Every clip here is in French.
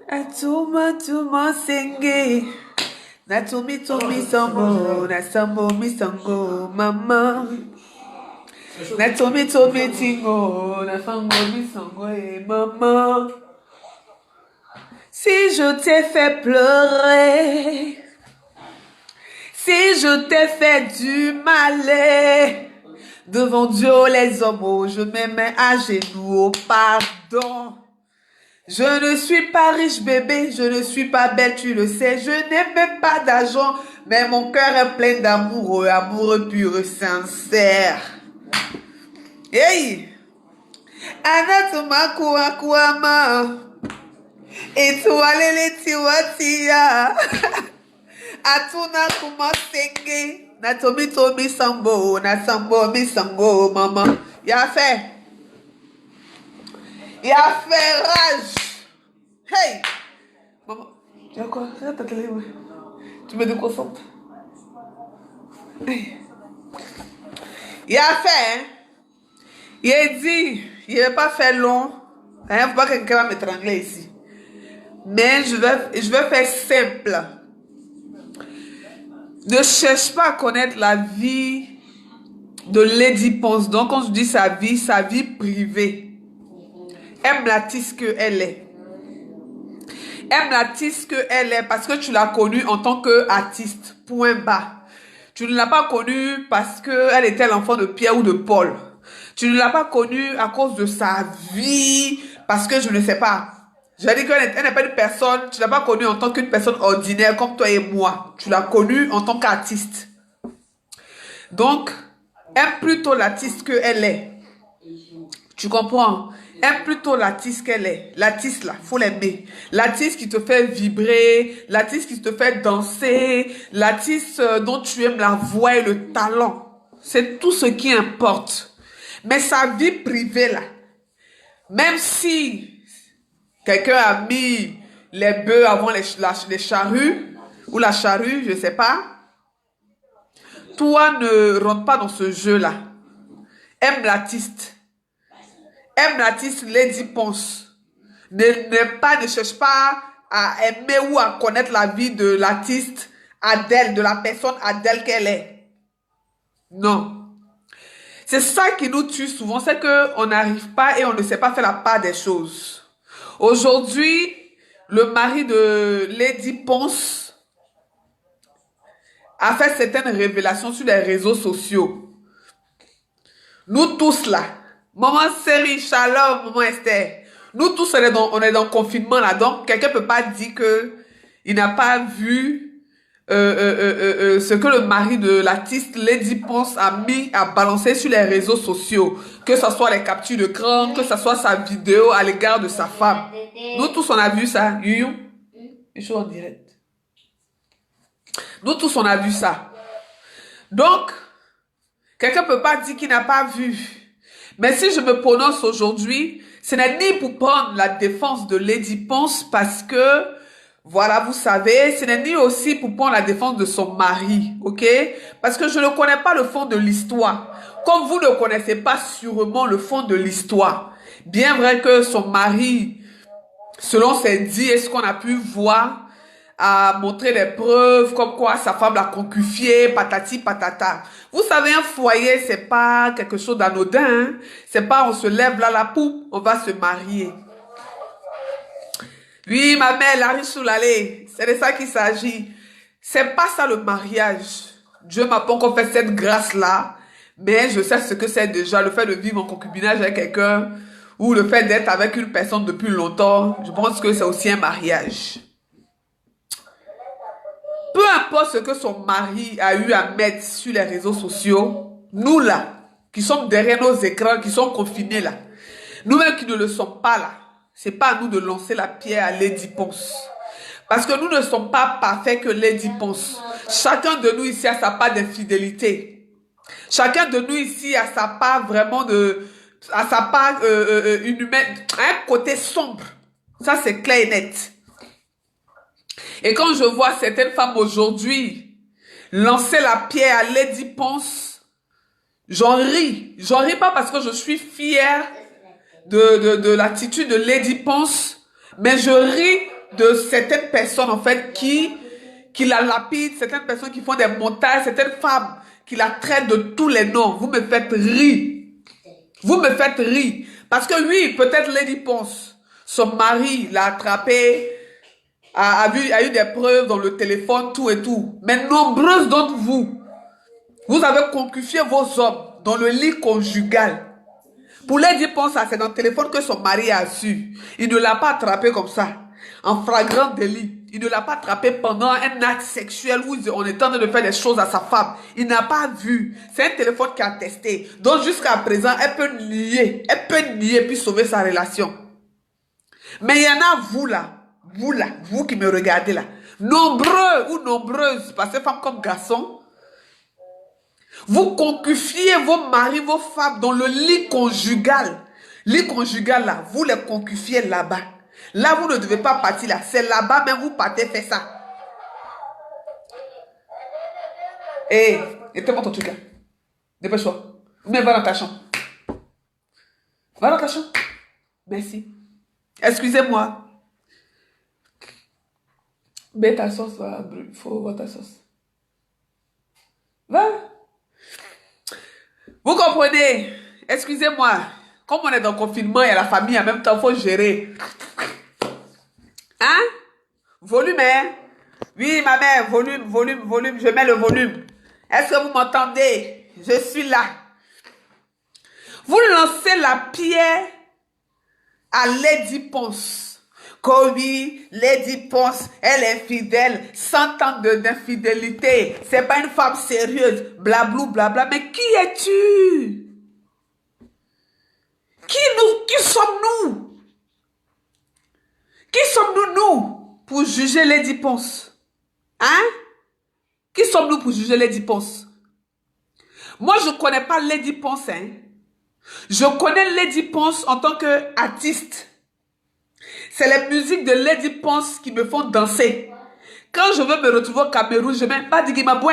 Atuma tuma senge. Natumi tumi sambo. Nasambo mi sango mama. Natumi tumi tingo. Nafango mi sango mama. Si je t'ai fait pleurer, si je t'ai fait du mal, devant Dieu les hommes, je me mets à genoux, pardon. Je ne suis pas riche bébé, je ne suis pas belle, tu le sais, je n'ai même pas d'argent, mais mon cœur est plein d'amour, amour pur, sincère. Hey! Anatoma kuakuama. Etualele tiwatia. Atuna kumasenge. Natomi tomi sambo. Nasambo mi sango maman. Y'a fait. Y'a fait rage. Hey. Maman. Y'a quoi? Regarde ta télé, ouais. Tu me déconcentres. Hey. Y'a fait, hein. Il a dit. Il n'a pas fait long. Il ne faut pas que quelqu'un va m'étrangler ici. Mais je vais faire simple. Ne cherche pas à connaître la vie de Lady Ponce. Donc, quand je dis sa vie privée. Aime l'artiste qu'elle est. Aime l'artiste qu'elle est parce que tu l'as connue en tant qu'artiste. Point bas. Tu ne l'as pas connue parce qu'elle était l'enfant de Pierre ou de Paul. Tu ne l'as pas connue à cause de sa vie, parce que je ne sais pas. Je vais dire qu'elle n'est pas une personne, tu ne l'as pas connue en tant qu'une personne ordinaire comme toi et moi. Tu l'as connue en tant qu'artiste. Donc, aime plutôt l'artiste qu'elle est. Tu comprends? Aime plutôt l'artiste qu'elle est. L'artiste là, faut l'aimer. L'artiste qui te fait vibrer, l'artiste qui te fait danser, l'artiste dont tu aimes la voix et le talent. C'est tout ce qui importe. Mais sa vie privée là, même si quelqu'un a mis les bœufs avant les charrues, ou la charrue, je ne sais pas, toi ne rentre pas dans ce jeu-là. Aime l'artiste. Aime l'artiste Lady Ponce. Ne cherche pas à aimer ou à connaître la vie de l'artiste Adèle, de la personne Adèle qu'elle est. Non. C'est ça qui nous tue souvent, c'est qu'on n'arrive pas et on ne sait pas faire la part des choses. Aujourd'hui, le mari de Lady Ponce a fait certaines révélations sur les réseaux sociaux. Nous tous là, maman Série, Shalom, maman Esther, nous tous on est dans le confinement là, donc quelqu'un ne peut pas dire qu'il n'a pas vu ce que le mari de l'artiste Lady Ponce a balancé sur les réseaux sociaux, que ce soit les captures d'écran, que ce soit sa vidéo à l'égard de sa femme. Nous tous on a vu ça. You, je suis en direct. Nous tous on a vu ça. Donc, quelqu'un ne peut pas dire qu'il n'a pas vu. Mais si je me prononce aujourd'hui, ce n'est ni pour prendre la défense de Lady Ponce parce que voilà, vous savez, ce n'est ni aussi pour prendre la défense de son mari, ok? Parce que je ne connais pas le fond de l'histoire. Comme vous ne connaissez pas sûrement le fond de l'histoire. Bien vrai que son mari, selon ses dits et ce qu'on a pu voir, a montré des preuves comme quoi sa femme l'a concufié, patati patata. Vous savez, un foyer, c'est pas quelque chose d'anodin. Hein? C'est pas on se lève là, la poupe, on va se marier. Oui, ma mère, la riche sous l'allée. C'est de ça qu'il s'agit. C'est pas ça le mariage. Dieu m'a pas encore fait cette grâce-là. Mais je sais ce que c'est déjà. Le fait de vivre en concubinage avec quelqu'un ou le fait d'être avec une personne depuis longtemps. Je pense que c'est aussi un mariage. Peu importe ce que son mari a eu à mettre sur les réseaux sociaux, nous là, qui sommes derrière nos écrans, qui sommes confinés là, nous-mêmes qui ne le sommes pas là, c'est pas à nous de lancer la pierre à Lady Ponce. Parce que nous ne sommes pas parfaits que Lady Ponce. Chacun de nous ici a sa part d'infidélité. Chacun de nous ici a sa part vraiment a sa part humaine, un côté sombre. Ça c'est clair et net. Et quand je vois certaines femmes aujourd'hui lancer la pierre à Lady Ponce, j'en ris. J'en ris pas parce que je suis fière de l'attitude de Lady Ponce, mais je ris de certaines personnes, en fait, qui la lapident, certaines personnes qui font des montages, certaines femmes qui la traitent de tous les noms. Vous me faites rire. Vous me faites rire. Parce que oui, peut-être Lady Ponce, son mari l'a attrapé, a eu des preuves dans le téléphone, tout et tout. Mais nombreuses d'entre vous, vous avez concuffié vos hommes dans le lit conjugal. Pour Lady Ponce, c'est dans le téléphone que son mari a su. Il ne l'a pas attrapé comme ça, en flagrant délit. Il ne l'a pas attrapé pendant un acte sexuel où on est en train de faire des choses à sa femme. Il n'a pas vu. C'est un téléphone qui a testé. Donc jusqu'à présent, elle peut nier puis sauver sa relation. Mais il y en a vous qui me regardez là, nombreux ou nombreuses, parce que femmes comme garçons, vous concufiez vos maris, vos femmes dans le lit conjugal. Lit conjugal là, vous les concufiez là-bas. Là, vous ne devez pas partir là. C'est là-bas même vous partez faire ça. Et te montre ton truc là. Dépêche-toi. Mais va dans ta chambre. Va dans ta chambre. Merci. Excusez-moi. Mais ta sauce va, il faut voir ta sauce. Va. Vous comprenez? Excusez-moi. Comme on est dans le confinement, il y a la famille en même temps, il faut gérer. Hein? Volume, hein? Oui, ma mère, volume. Je mets le volume. Est-ce que vous m'entendez? Je suis là. Vous lancez la pierre à Lady Ponce. Que oui, Lady Ponce, elle est fidèle. 100 ans d'infidélité. C'est pas une femme sérieuse. Blablou, blabla. Mais qui es-tu? Qui sommes-nous? Qui sommes-nous, nous, pour juger Lady Ponce? Hein? Qui sommes-nous pour juger Lady Ponce? Moi, je ne connais pas Lady Ponce, hein. Je connais Lady Ponce en tant qu'artiste. C'est les musiques de Lady Ponce qui me font danser. Quand je veux me retrouver au Cameroun, je mets Madigimabo,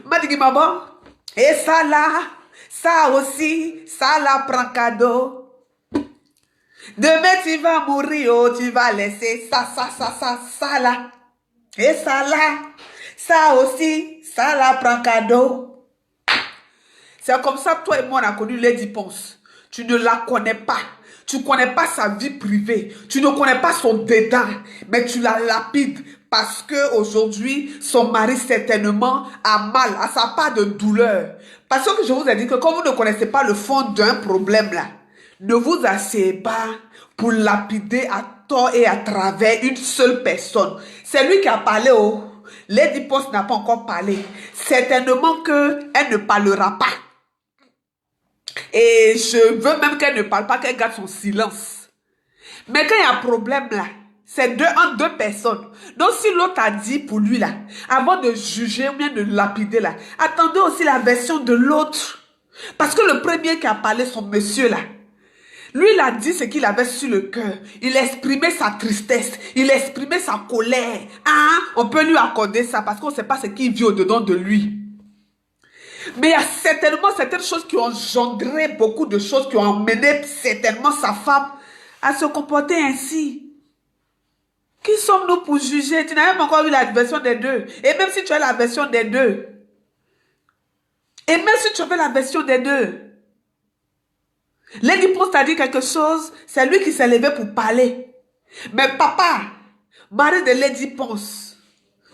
Madigimabo. Et ça là, ça aussi, ça là prend cadeau. Demain tu vas mourir, oh, tu vas laisser ça là. Et ça là, ça aussi, ça là prend cadeau. C'est comme ça, toi et moi, on a connu Lady Ponce. Tu ne la connais pas. Tu ne connais pas sa vie privée. Tu ne connais pas son dédain. Mais tu la lapides parce qu'aujourd'hui, son mari certainement a mal, a sa part de douleur. Parce que je vous ai dit que quand vous ne connaissez pas le fond d'un problème là, ne vous asseyez pas pour lapider à tort et à travers une seule personne. C'est lui qui a parlé, oh. Lady Ponce n'a pas encore parlé. Certainement qu'elle ne parlera pas. Et je veux même qu'elle ne parle pas, qu'elle garde son silence. Mais quand il y a un problème là, c'est entre deux personnes. Donc si l'autre a dit pour lui là, avant de juger ou bien de lapider là, attendez aussi la version de l'autre. Parce que le premier qui a parlé, son monsieur là, lui il a dit ce qu'il avait sur le cœur. Il exprimait sa tristesse, il exprimait sa colère. Hein? On peut lui accorder ça parce qu'on ne sait pas ce qu'il vit au-dedans de lui. Mais il y a certainement certaines choses qui ont engendré beaucoup de choses, qui ont amené certainement sa femme à se comporter ainsi. Qui sommes-nous pour juger? Tu n'as même encore vu la version des deux. Et même si tu as la version des deux. Et même si tu avais la version des deux. Lady Ponce t'a dit quelque chose, c'est lui qui s'est levé pour parler. Mais papa, mari de Lady Ponce,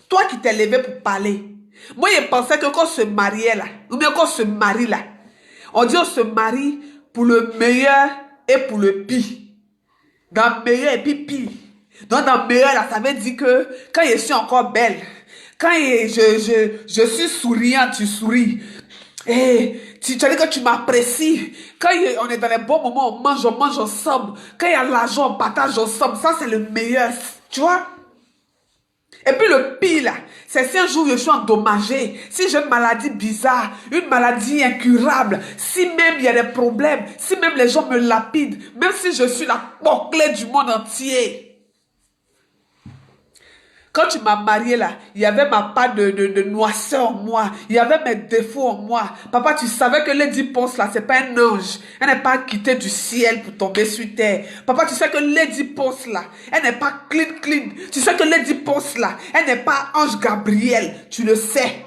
toi qui t'es levé pour parler. Moi, je pensais que quand on se mariait là, ou bien quand on se marie là, on dit on se marie pour le meilleur et pour le pire. Dans le meilleur et puis pire. Donc dans le meilleur là, ça veut dire que quand je suis encore belle, quand je suis souriante, tu souris. Et tu as dit que tu m'apprécies. Quand on est dans les bons moments, on mange ensemble. Quand il y a l'argent, on partage ensemble. Ça, c'est le meilleur. Tu vois? Et puis le pire là, c'est si un jour je suis endommagée, si j'ai une maladie bizarre, une maladie incurable, si même il y a des problèmes, si même les gens me lapident, même si je suis la porclée du monde entier. Quand tu m'as marié là, il y avait ma part de noirceur en moi. Il y avait mes défauts en moi. Papa, tu savais que Lady Ponce là, c'est pas un ange. Elle n'est pas quittée du ciel pour tomber sur terre. Papa, tu sais que Lady Ponce là, elle n'est pas clean. Tu sais que Lady Ponce là, elle n'est pas ange Gabriel. Tu le sais.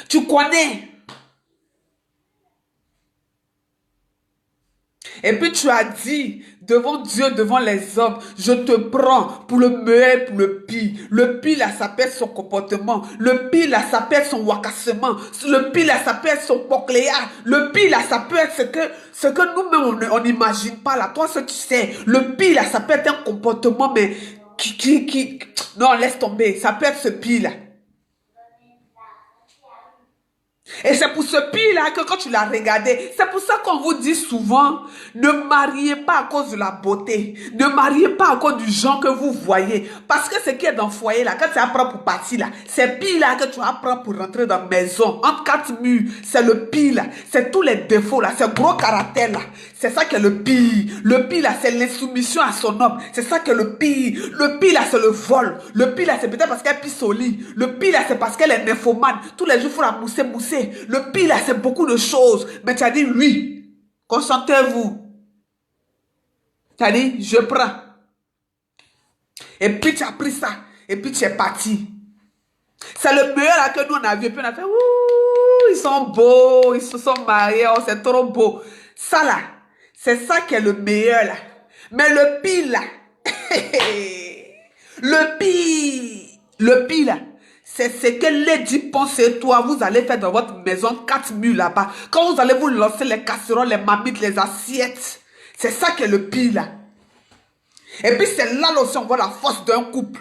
Tu connais. Et puis tu as dit devant Dieu, devant les hommes, je te prends pour le meilleur, pour le pire. Le pire là, ça pèse son comportement. Le pire là, ça pèse son wacassement. Le pire là, ça pèse son pocléa. Le pire là, ça peut être ce que nous-mêmes on n'imagine pas là. Toi, ce que tu sais, le pire là, ça peut être un comportement, mais non, laisse tomber. Ça peut être ce pire là. Et c'est pour ce pire-là que quand tu l'as regardé, c'est pour ça qu'on vous dit souvent, ne mariez pas à cause de la beauté. Ne mariez pas à cause du genre que vous voyez. Parce que ce qui est dans le foyer là, quand tu apprends pour partir là, c'est pire là que tu apprends pour rentrer dans la maison. Entre quatre murs, c'est le pire là. C'est tous les défauts là, c'est gros caractère là. C'est ça qui est le pire. Le pire là, c'est l'insoumission à son homme. C'est ça qui est le pire. Le pire là, c'est le vol. Le pire là, c'est peut-être parce qu'elle pisse au lit. Le pire là, c'est parce qu'elle est nymphomane. Tous les jours, il faut la mousser. Le pire là, c'est beaucoup de choses. Mais tu as dit oui. Concentrez-vous. Tu as dit, je prends. Et puis tu as pris ça. Et puis tu es parti. C'est le meilleur là que nous on a vu. Et puis on a fait, ouh, ils sont beaux. Ils se sont mariés. Oh, c'est trop beau. Ça là, c'est ça qui est le meilleur là. Mais le pire là, le pire là, c'est ce que Lady Ponce et toi, vous allez faire dans votre maison 4 murs là-bas. Quand vous allez vous lancer les casseroles, les marmites, les assiettes. C'est ça qui est le pire là. Et puis c'est là aussi on voit la force d'un couple.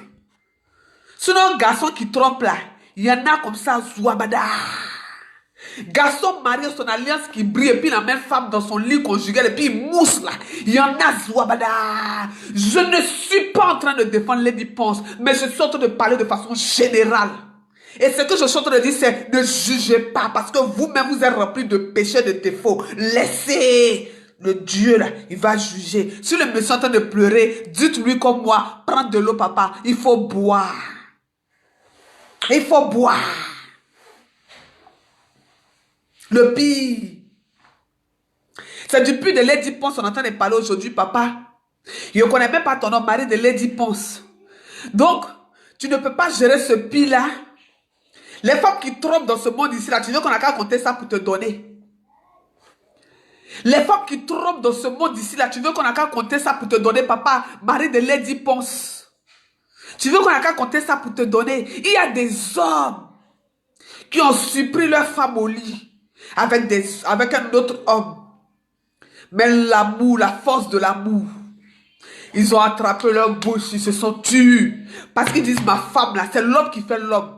Sinon un garçon qui trompe là, il y en a comme ça, zouabada. Garçon marié, son alliance qui brille, et puis la même femme dans son lit conjugal, et puis il mousse là. Il y en a, zouabada. Je ne suis pas en train de défendre Lady Ponce, mais je suis en train de parler de façon générale. Et ce que je suis en train de dire, c'est ne jugez pas, parce que vous-même vous êtes rempli de péchés, de défauts. Laissez le Dieu là, il va juger. Si le monsieur est en train de pleurer, dites-lui comme moi, prends de l'eau papa, il faut boire. Il faut boire. Le pire. C'est du pire de Lady Ponce, on est en train de parler aujourd'hui, papa. Je ne connais même pas ton nom, mari de Lady Ponce. Donc, tu ne peux pas gérer ce pire-là. Les femmes qui trompent dans ce monde ici, là, tu veux qu'on a qu'à compter ça pour te donner. Les femmes qui trompent dans ce monde ici, là, tu veux qu'on a qu'à compter ça pour te donner, papa, mari de Lady Ponce. Tu veux qu'on a qu'à compter ça pour te donner. Il y a des hommes qui ont surpris leur femme au lit. Avec un autre homme. Mais l'amour, la force de l'amour, ils ont attrapé leur bouche, ils se sont tués. Parce qu'ils disent, ma femme là, c'est l'homme qui fait l'homme.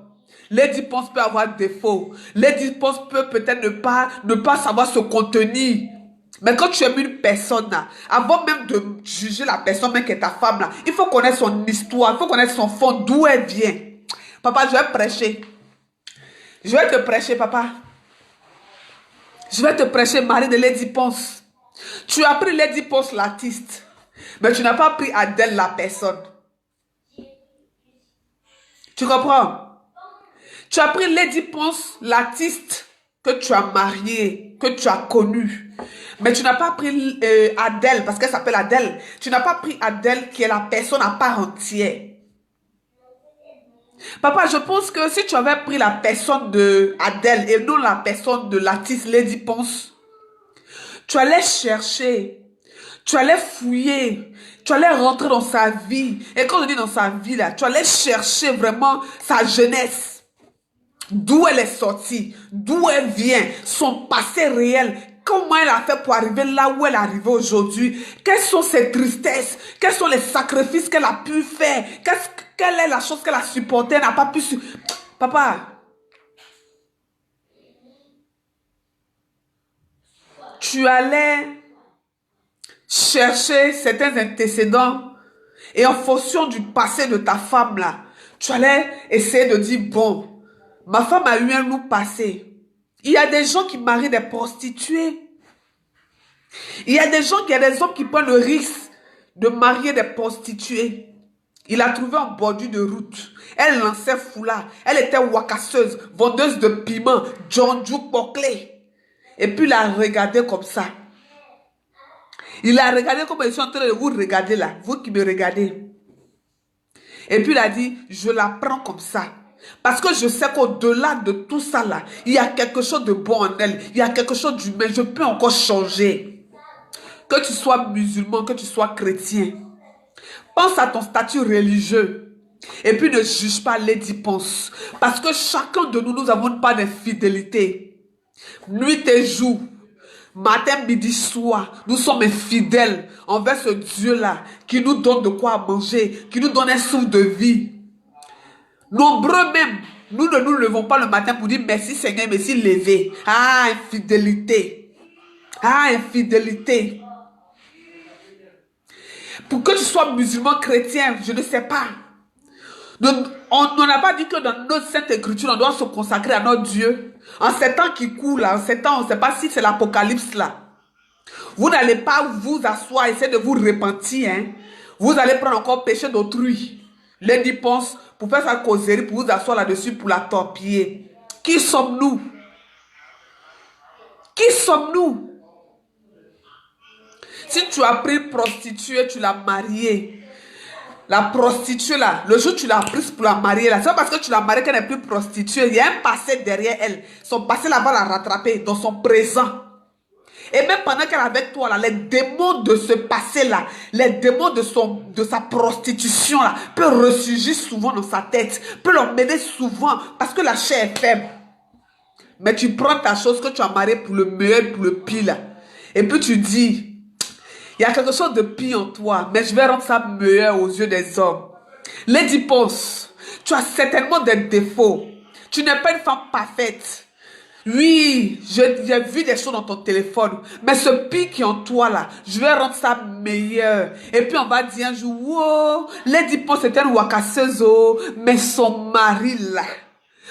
Lady Ponce peut avoir des défauts. Lady Ponce peut peut-être ne pas savoir se contenir. Mais quand tu aimes une personne là, avant même de juger la personne même qui est ta femme là, il faut connaître son histoire, il faut connaître son fond, d'où elle vient. Papa, je vais prêcher. Je vais te prêcher, papa. Je vais te prêcher, mari de Lady Ponce. Tu as pris Lady Ponce, l'artiste. Mais tu n'as pas pris Adèle, la personne. Tu comprends? Tu as pris Lady Ponce, l'artiste que tu as marié, que tu as connu. Mais tu n'as pas pris Adèle, parce qu'elle s'appelle Adèle. Tu n'as pas pris Adèle qui est la personne à part entière. Papa, je pense que si tu avais pris la personne de Adèle et non la personne de l'artiste Lady Ponce, tu allais chercher, tu allais fouiller, tu allais rentrer dans sa vie. Et quand je dis dans sa vie là, tu allais chercher vraiment sa jeunesse. D'où elle est sortie, d'où elle vient, son passé réel. Comment elle a fait pour arriver là où elle est arrivée aujourd'hui? Quelles sont ses tristesses? Quels sont les sacrifices qu'elle a pu faire? Quelle est la chose qu'elle a supportée? Elle n'a pas pu... Papa, tu allais chercher certains antécédents et en fonction du passé de ta femme là, tu allais essayer de dire, bon, ma femme a eu un lourd passé. Il y a des gens qui marient des prostituées. Il y a des gens, il y a des hommes qui prennent le risque de marier des prostituées. Il a trouvé en bordure de route. Elle lançait foulard. Elle était wacasseuse, vendeuse de piments, Djonjuk Poclé. Et puis il a regardé comme ça. Il a regardé comme je suis en train de vous regarder là. Vous qui me regardez. Et puis il a dit, je la prends comme ça. Parce que je sais qu'au-delà de tout ça là, il y a quelque chose de bon en elle. Il y a quelque chose d'humain. Je peux encore changer. Que tu sois musulman, que tu sois chrétien. Pense à ton statut religieux. Et puis ne juge pas Lady Ponce. Parce que chacun de nous, nous avons une part d'infidélité. Nuit et jour. Matin, midi, soir. Nous sommes infidèles envers ce Dieu-là qui nous donne de quoi manger, qui nous donne un souffle de vie. Nombreux même, nous ne nous levons pas le matin pour dire merci Seigneur, merci levé. Ah, infidélité. Ah, infidélité. Pour que tu sois musulman, chrétien, je ne sais pas. On n'a pas dit que dans notre Sainte Écriture, on doit se consacrer à notre Dieu. En ces temps qui courent là, en ces temps, on ne sait pas si c'est l'apocalypse là. Vous n'allez pas vous asseoir, essayer de vous repentir. Hein. Vous allez prendre encore péché d'autrui. Lady Ponce, pour faire sa causerie, pour vous asseoir là-dessus, pour la torpiller. Qui sommes-nous? Qui sommes-nous? Si tu as pris une prostituée, tu l'as mariée. La prostituée là, le jour où tu l'as prise pour la marier là, c'est pas parce que tu l'as mariée qu'elle n'est plus prostituée. Il y a un passé derrière elle. Son passé là va la rattraper dans son présent. Et même pendant qu'elle est avec toi là, les démons de ce passé là, les démons de sa prostitution là, peuvent ressurgir souvent dans sa tête, peuvent l'emmener souvent parce que la chair est faible. Mais tu prends ta chose que tu as mariée pour le meilleur, pour le pire là. Et puis tu dis, il y a quelque chose de pire en toi, mais je vais rendre ça meilleur aux yeux des hommes. Lady Ponce, tu as certainement des défauts. Tu n'es pas une femme parfaite. Oui, j'ai vu des choses dans ton téléphone, mais ce pire qui est en toi là, je vais rendre ça meilleur. Et puis on va dire un jour, wow, Lady Ponce était une wakasseuse, mais son mari là,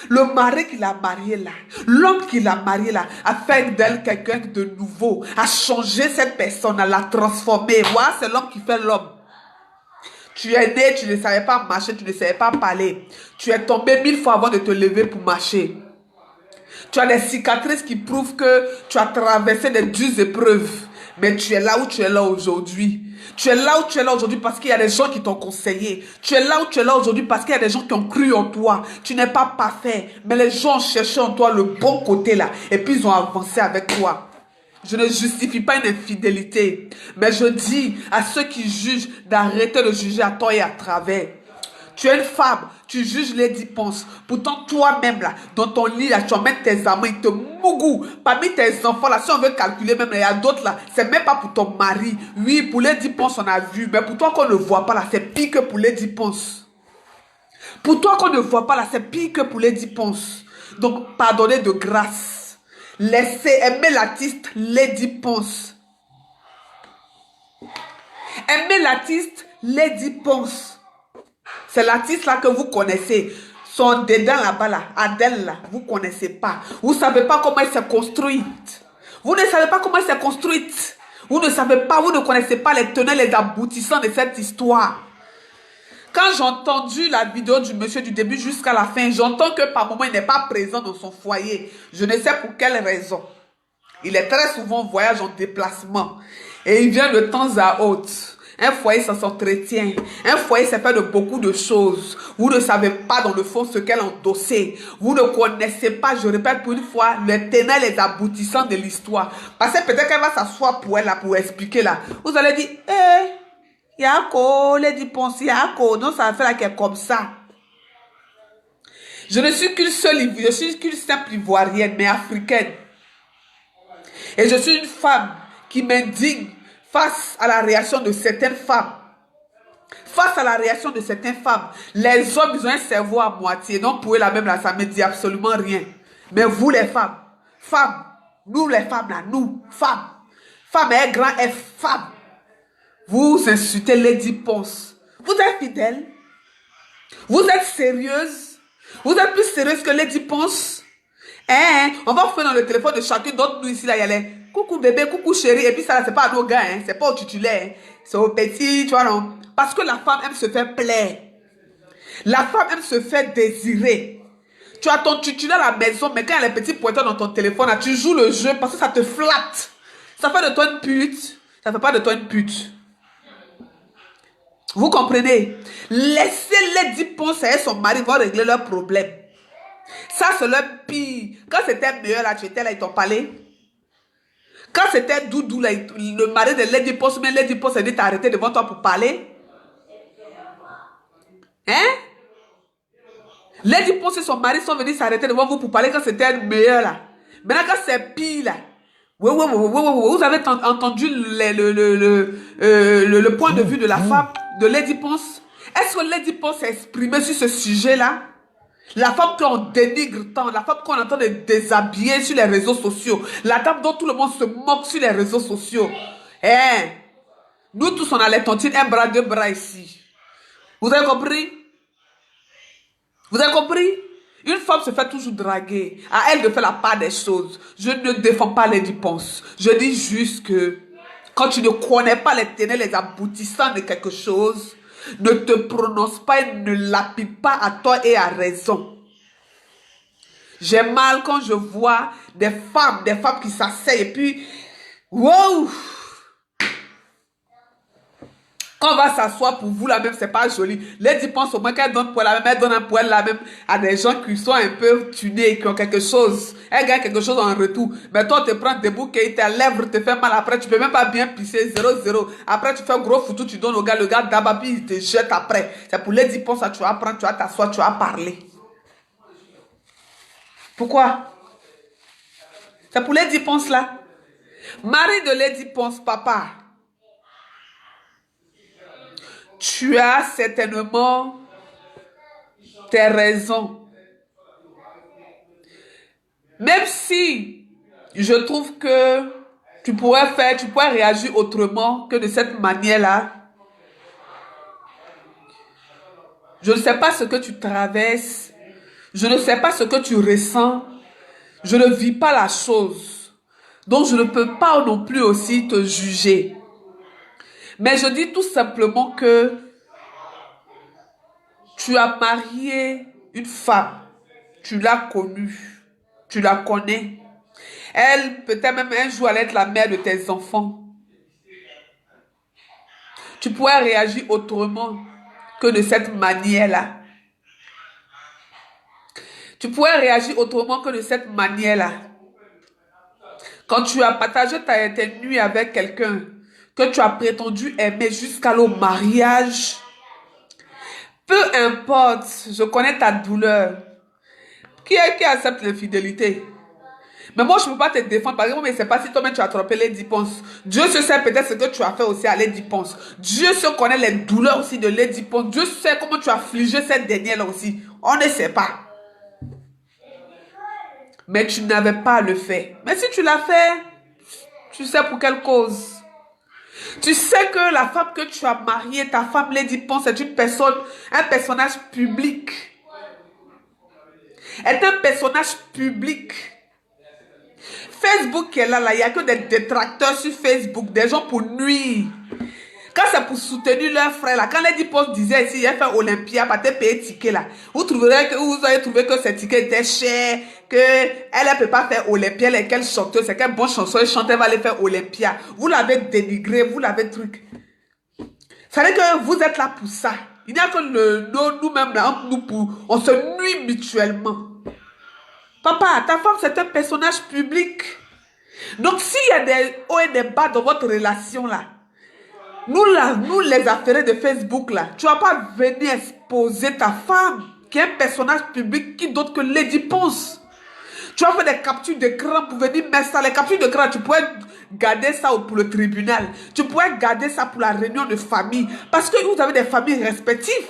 le mari qui l'a marié là, l'homme qui l'a marié là, a fait d'elle quelqu'un de nouveau, a changé cette personne, a la transformée. Voilà, c'est l'homme qui fait l'homme. Tu es né, tu ne savais pas marcher, tu ne savais pas parler. Tu es tombé 1000 fois avant de te lever pour marcher. Tu as des cicatrices qui prouvent que tu as traversé des dures épreuves. Mais tu es là où tu es là aujourd'hui. Tu es là où tu es là aujourd'hui parce qu'il y a des gens qui t'ont conseillé. Tu es là où tu es là aujourd'hui parce qu'il y a des gens qui ont cru en toi. Tu n'es pas parfait. Mais les gens ont cherché en toi le bon côté là. Et puis ils ont avancé avec toi. Je ne justifie pas une infidélité. Mais je dis à ceux qui jugent d'arrêter de juger à tort et à travers. Tu es une femme, tu juges Lady Ponce. Pourtant, toi-même, là, dans ton lit, là, tu emmènes tes amants, ils te mougou. Parmi tes enfants, là, si on veut calculer même, il y a d'autres, là, c'est même pas pour ton mari. Oui, pour Lady Ponce, on a vu. Mais pour toi qu'on ne voit pas, là, c'est pire que pour Lady Ponce. Pour toi qu'on ne voit pas, là, c'est pire que pour Lady Ponce. Donc, pardonnez de grâce. Laissez aimer l'artiste Lady Ponce. Aimez l'artiste Lady Ponce. C'est l'artiste là que vous connaissez. Son dedans là-bas là, Adèle là, vous ne connaissez pas. Vous ne savez pas comment elle s'est construite. Vous ne savez pas comment elle s'est construite. Vous ne savez pas, vous ne connaissez pas les tenants, les aboutissants de cette histoire. Quand j'ai entendu la vidéo du monsieur du début jusqu'à la fin, j'entends que par moment il n'est pas présent dans son foyer. Je ne sais pour quelle raison. Il est très souvent en voyage, en déplacement. Et il vient de temps à autre. Un foyer, ça s'entretient. Un foyer, c'est fait de beaucoup de choses. Vous ne savez pas dans le fond ce qu'elle a endossé. Vous ne connaissez pas, je répète pour une fois, les tenants, les aboutissants de l'histoire. Parce que peut-être qu'elle va s'asseoir pour elle, là, pour expliquer là. Vous allez dire, Yako, Lady Ponce, Yako. Non, ça va faire là qui est comme ça. Je ne suis qu'une seule, je suis qu'une simple ivoirienne, mais africaine. Et je suis une femme qui m'indigne face à la réaction de certaines femmes. Face à la réaction de certaines femmes, les hommes, ils ont un cerveau à moitié. Donc, pour eux, la même, là, ça ne me dit absolument rien. Mais vous, les femmes, nous, les femmes, là, nous, femmes, est grand F, femmes, vous insultez Lady Ponce. Vous êtes fidèle? Vous êtes sérieuse? Vous êtes plus sérieuse que Lady Ponce? On va faire dans le téléphone de chacun d'entre nous ici, là, il y a les Coucou bébé, coucou chérie. Et puis ça, c'est pas à nos gars, hein. C'est pas au titulaire. Hein. C'est au petit, tu vois, non. Parce que la femme aime se faire plaire. La femme aime se faire désirer. Tu as ton titulaire à la maison, mais quand il y a les petits pointeurs dans ton téléphone, là, tu joues le jeu parce que ça te flatte. Ça fait de toi une pute. Ça fait pas de toi une pute. Vous comprenez? Laissez Lady Ponce et son mari vont régler leurs problèmes. Ça, c'est leur pire. Quand c'était meilleur, là, tu étais là, ils t'ont parlé. Quand c'était Doudou, là, le mari de Lady Ponce, mais Lady Ponce a dit t'arrêter devant toi pour parler. Hein? Lady Ponce et son mari sont venus s'arrêter devant vous pour parler quand c'était meilleur, là. Maintenant, quand c'est pire, là. Vous avez entendu le point de vue de la femme de Lady Ponce. Est-ce que Lady Ponce s'est exprimée sur ce sujet-là? La femme qu'on dénigre tant, la femme qu'on entend déshabiller sur les réseaux sociaux, la dame dont tout le monde se moque sur les réseaux sociaux. Hein? Nous tous, on a les tontines, un bras, deux bras ici. Vous avez compris? Vous avez compris? Une femme se fait toujours draguer. À elle de faire la part des choses. Je ne défends pas Lady Ponce. Je dis juste que quand tu ne connais pas les tenants, les aboutissants de quelque chose, ne te prononce pas et ne lapide pas à toi et à raison. J'ai mal quand je vois des femmes qui s'asseyent et puis, wow! Quand on va s'asseoir pour vous là même, c'est pas joli. Lady Ponce au moins qu'elle donne pour la même, elle donne un poil là même à des gens qui sont un peu tunés, qui ont quelque chose. Elle gagne quelque chose en retour. Mais toi, tu te prends des bouquets et tes lèvres te fait mal après. Tu peux même pas bien pisser, 0-0. Après, tu fais un gros foutu, tu donnes au gars, le gars d'abord, puis il te jette après. C'est pour Lady Ponce, tu vas prendre, tu vas t'asseoir, tu vas parler. Pourquoi? C'est pour Lady Ponce là. Mari de Lady Ponce, papa. Tu as certainement tes raisons. Même si je trouve que tu pourrais réagir autrement que de cette manière-là. Je ne sais pas ce que tu traverses. Je ne sais pas ce que tu ressens. Je ne vis pas la chose. Donc je ne peux pas non plus aussi te juger. Mais je dis tout simplement que tu as marié une femme, tu l'as connue, tu la connais. Elle, peut-être même un jour, elle être la mère de tes enfants. Tu pourrais réagir autrement que de cette manière-là. Tu pourrais réagir autrement que de cette manière-là. Quand tu as partagé tes nuits avec quelqu'un que tu as prétendu aimer jusqu'à au mariage, peu importe, je connais ta douleur. Qui accepte l'infidélité? Mais moi, je ne peux pas te défendre. Par exemple, mais c'est pas si toi-même tu as trompé Lady Ponce. Dieu se sait peut-être ce que tu as fait aussi à Lady Ponce. Dieu se connaît les douleurs aussi de Lady Ponce. Dieu sait comment tu as affligé cette dernière-là aussi. On ne sait pas. Mais tu n'avais pas à le faire. Mais si tu l'as fait, tu sais pour quelle cause. Tu sais que la femme que tu as mariée, ta femme Lady Ponce, c'est une personne, un personnage public. Elle est un personnage public. Facebook est là, il n'y a que des détracteurs sur Facebook, des gens pour nuire. Quand c'est pour soutenir leur frère, là, quand Lady Ponce disait ici, il a fait Olympia, pas te payer ticket là. Vous avez trouvé que ces tickets étaient chers, qu'elle ne peut pas faire Olympia, elle est quelle chanteuse, c'est quelle bonne chanson, elle chante, elle va aller faire Olympia. Vous l'avez dénigré, vous l'avez truc. Ça veut dire que vous êtes là pour ça. Il n'y a que nous-mêmes là, entre nous, on se nuit mutuellement. Papa, ta femme c'est un personnage public. Donc s'il y a des hauts et des bas dans votre relation là, nous les affaires de Facebook là, tu vas pas venir exposer ta femme qui est un personnage public qui d'autre que Lady Ponce. Tu vas faire des captures d'écran pour venir mettre ça. Les captures d'écran, tu pourrais garder ça pour le tribunal. Tu pourrais garder ça pour la réunion de famille. Parce que vous avez des familles respectives.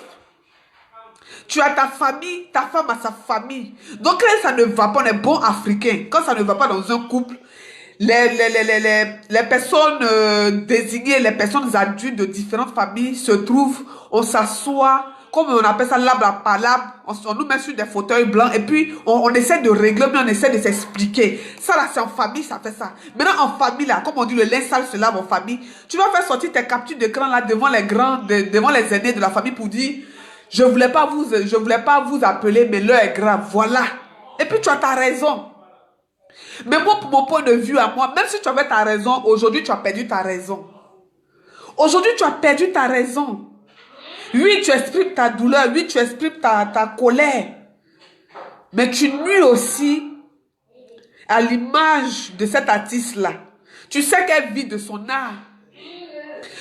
Tu as ta famille, ta femme a sa famille. Donc quand ça ne va pas, on est bon africain. Quand ça ne va pas dans un couple, les personnes désignées, les personnes adultes de différentes familles se trouvent, on s'assoit, comme on appelle ça, l'arbre à palabre, on nous met sur des fauteuils blancs et puis on essaie de régler, mais on essaie de s'expliquer. Ça là, c'est en famille, ça fait ça. Maintenant, en famille là, comme on dit, le linge sale se lave en famille. Tu vas faire sortir tes captures d'écran là devant les grands, devant les aînés de la famille pour dire, je voulais pas vous appeler, mais l'heure est grave, voilà. Et puis tu as ta raison. Mais moi, pour mon point de vue à moi, même si tu avais ta raison, aujourd'hui tu as perdu ta raison. Aujourd'hui, tu as perdu ta raison. Oui, tu exprimes ta douleur. Oui, tu exprimes ta colère. Mais tu nuis aussi à l'image de cet artiste-là. Tu sais qu'elle vit de son art.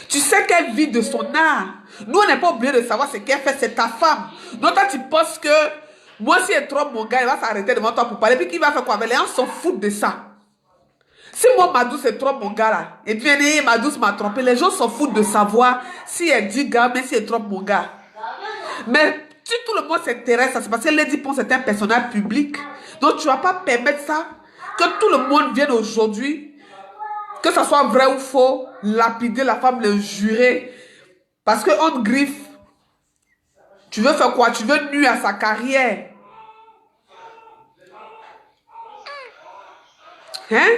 Tu sais qu'elle vit de son art. Nous, on n'est pas obligé de savoir ce qu'elle fait. C'est ta femme. Donc, toi, tu penses que moi, si elle trompe mon gars, il va s'arrêter devant toi pour parler. Puis, qui va faire quoi avec les gens s'en foutent de ça. Si moi, ma douce, elle trompe mon gars là, et puis ma douce m'a trompé, les gens s'en foutent de savoir si elle dit gars, mais si elle trompe mon gars. Mais si tout le monde s'intéresse à ça, parce que Lady Ponce est un personnage public, donc tu ne vas pas permettre ça, que tout le monde vienne aujourd'hui, que ça soit vrai ou faux, lapider la femme, le jurer, parce que on griffe. Tu veux faire quoi? Tu veux nuire à sa carrière. Hein?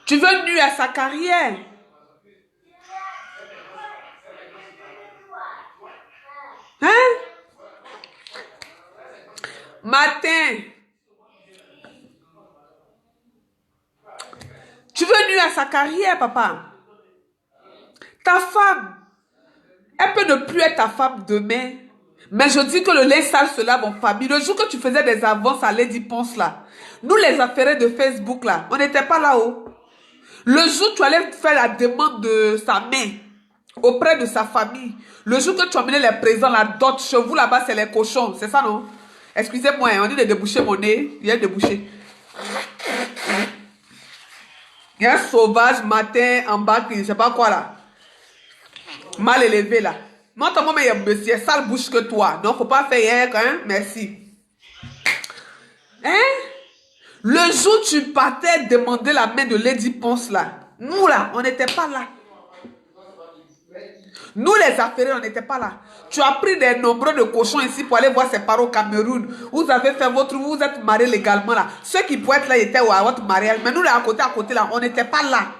Tu veux nuire à sa carrière. Hein? Matin. Tu veux nuire à sa carrière, papa. Ta femme, elle peut ne plus être ta femme demain. Mais je dis que le linge sale se lave en famille. Le jour que tu faisais des avances à Lady Ponce là, nous les affaires de Facebook là, on n'était pas là-haut. Le jour où tu allais faire la demande de sa main auprès de sa famille, le jour que tu amenais les présents, la dot, chez vous là-bas, c'est les cochons. C'est ça, non? Excusez-moi, on dit de déboucher mon nez. Il y a débouché. Il y a un sauvage matin en bas, je ne sais pas quoi là. Mal élevé là. Non, ton maman, il y a monsieur, sale bouche que toi. Non, faut pas faire, hein? Merci. Hein? Le jour où tu partais demander la main de Lady Ponce là, nous là, on n'était pas là. Nous les affaires, on n'était pas là. Tu as pris des nombreux de cochons ici pour aller voir ses parents au Cameroun. Vous avez fait vous êtes mariés légalement là. Ceux qui pouvaient être là étaient à votre mariage. Mais nous là, à côté là, on n'était pas là.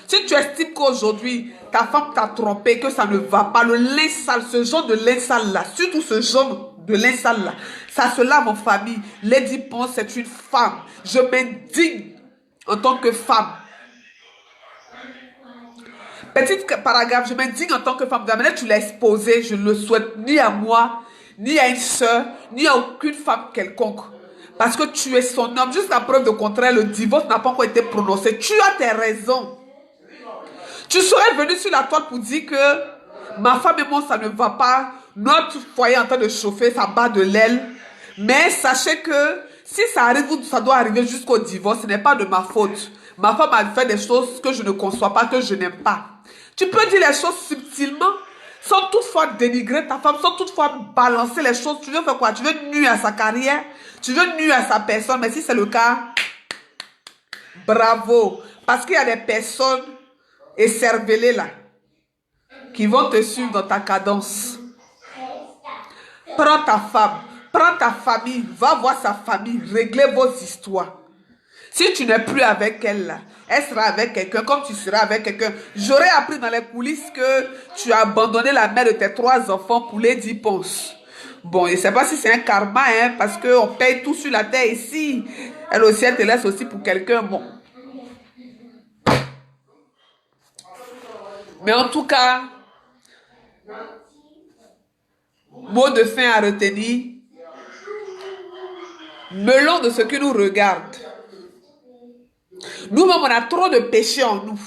Si tu estimes qu'aujourd'hui, ta femme t'a trompé, que ça ne va pas, le linge sale, ce genre de linge sale là, surtout ce genre de linge sale là, ça se lave en famille. Lady Ponce, c'est une femme. Je m'indigne en tant que femme. Petite paragraphe, je m'indigne en tant que femme. D'amener, tu l'as exposé, je ne le souhaite ni à moi, ni à une soeur, ni à aucune femme quelconque. Parce que tu es son homme. Jusqu'à preuve de contraire, le divorce n'a pas encore été prononcé. Tu as tes raisons. Tu serais venu sur la toile pour dire que ma femme et moi, ça ne va pas. Notre foyer est en train de chauffer, ça bat de l'aile. Mais sachez que si ça arrive, ça doit arriver jusqu'au divorce, ce n'est pas de ma faute. Ma femme a fait des choses que je ne conçois pas, que je n'aime pas. Tu peux dire les choses subtilement, sans toutefois dénigrer ta femme, sans toutefois balancer les choses. Tu veux faire quoi? Tu veux nuire à sa carrière, tu veux nuire à sa personne. Mais si c'est le cas, bravo. Parce qu'il y a des personnes écervelées là, qui vont te suivre dans ta cadence. Prends ta femme, prends ta famille, va voir sa famille, réglez vos histoires. Si tu n'es plus avec elle là, elle sera avec quelqu'un comme tu seras avec quelqu'un. J'aurais appris dans les coulisses que tu as abandonné la mère de tes 3 enfants pour Lady Ponce. Bon, je ne sais pas si c'est un karma, hein, parce qu'on paye tout sur la terre ici. Elle aussi, elle te laisse aussi pour quelqu'un. Bon. Mais en tout cas, mot de fin à retenir. Melon de ce qui nous regarde. Nous-mêmes, on a trop de péché en nous.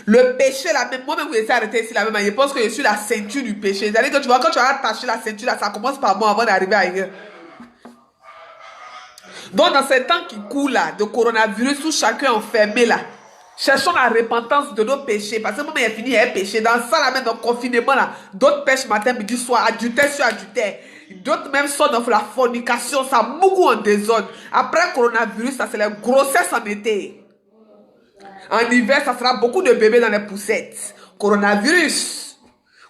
Le péché, là, même moi-même, vous êtes arrêté ici, là, même, je pense que je suis la ceinture du péché. C'est-à-dire que tu vois, quand tu as attaché la ceinture, là, ça commence par moi avant d'arriver ailleurs. Donc, dans ces temps qui courent, là, de coronavirus, où chacun est enfermé, là, cherchons la repentance de nos péchés. Parce que moi, il a fini un péché. Dans ça, là, même, dans le confinement, là, d'autres pêchent matin, midi, soir, adultère sur adultère. D'autres même sont dans la fornication, ça mougou en désordre. Après le coronavirus, ça c'est la grossesse en été. En hiver, ça sera beaucoup de bébés dans les poussettes. coronavirus,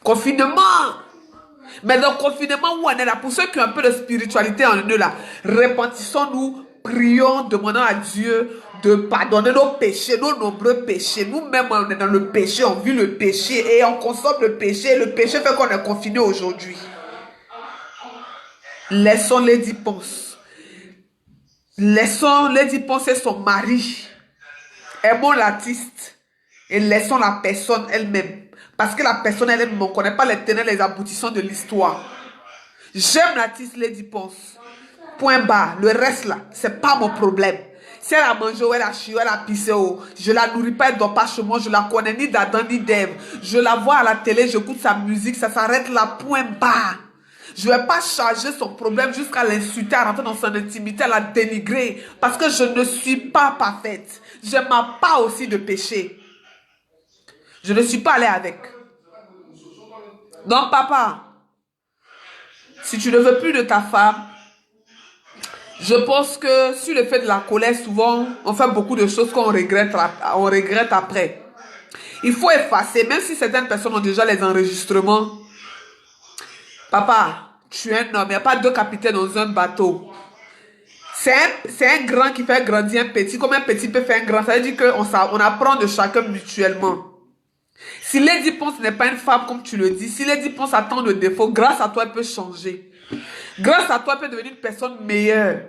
confinement. Mais dans le confinement où on est là, pour ceux qui ont un peu de spiritualité en eux là, repentissons-nous, prions, demandons à Dieu de pardonner nos péchés, nos nombreux péchés. Nous-mêmes, on est dans le péché, on vit le péché et on consomme le péché. Le péché fait qu'on est confiné aujourd'hui. Laissons Lady Ponce. Laissons Lady Ponce et son mari. Aimons l'artiste et laissons la personne elle-même. Parce que la personne elle-même, on ne connaît pas les tenants, les aboutissants de l'histoire. J'aime l'artiste Lady Ponce. Point barre. Le reste là, c'est pas mon problème. Si elle a mangé ou elle a chié ou elle a pissé, je la nourris pas, elle ne dort pas chez moi, je la connais ni d'Adam ni d'Ève. Je la vois à la télé, j'écoute sa musique, ça s'arrête là, point barre. Je ne vais pas charger son problème jusqu'à l'insulter, à rentrer dans son intimité, à la dénigrer. Parce que je ne suis pas parfaite. J'ai ma part aussi de péché. Je ne suis pas allée avec. Donc, papa, si tu ne veux plus de ta femme, je pense que sur le fait de la colère, souvent, on fait beaucoup de choses qu'on regrette après. Il faut effacer, même si certaines personnes ont déjà les enregistrements. Papa, tu es un homme, il n'y a pas deux capitaines dans un bateau. C'est un grand qui fait grandir un petit, comme un petit peut faire un grand. Ça veut dire qu'on apprend de chacun mutuellement. Si Lady Ponce n'est pas une femme comme tu le dis, si Lady Ponce a tant de défauts, grâce à toi, elle peut changer. Grâce à toi, elle peut devenir une personne meilleure.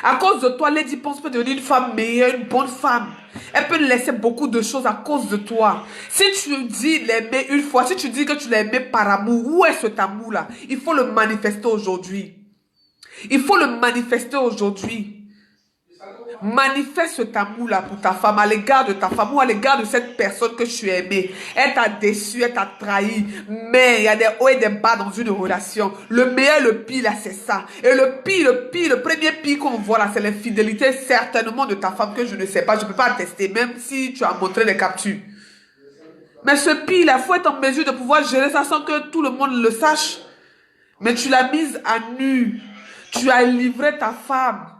À cause de toi, Lady Ponce peut devenir une femme meilleure, une bonne femme. Elle peut laisser beaucoup de choses à cause de toi. Si tu dis l'aimer une fois, si tu dis que tu l'as aimé par amour, où est cet amour-là? Il faut le manifester aujourd'hui. Il faut le manifester aujourd'hui. Manifeste cet amour-là pour ta femme, à l'égard de ta femme ou à l'égard de cette personne que tu as aimée. Elle t'a déçu, elle t'a trahi. Mais il y a des hauts et des bas dans une relation. Le meilleur, le pire, là, c'est ça. Et le premier pire qu'on voit là, c'est l'infidélité certainement de ta femme que je ne sais pas. Je ne peux pas attester, même si tu as montré les captures. Mais ce pire là, il faut être en mesure de pouvoir gérer ça sans que tout le monde le sache. Mais tu l'as mise à nu. Tu as livré ta femme.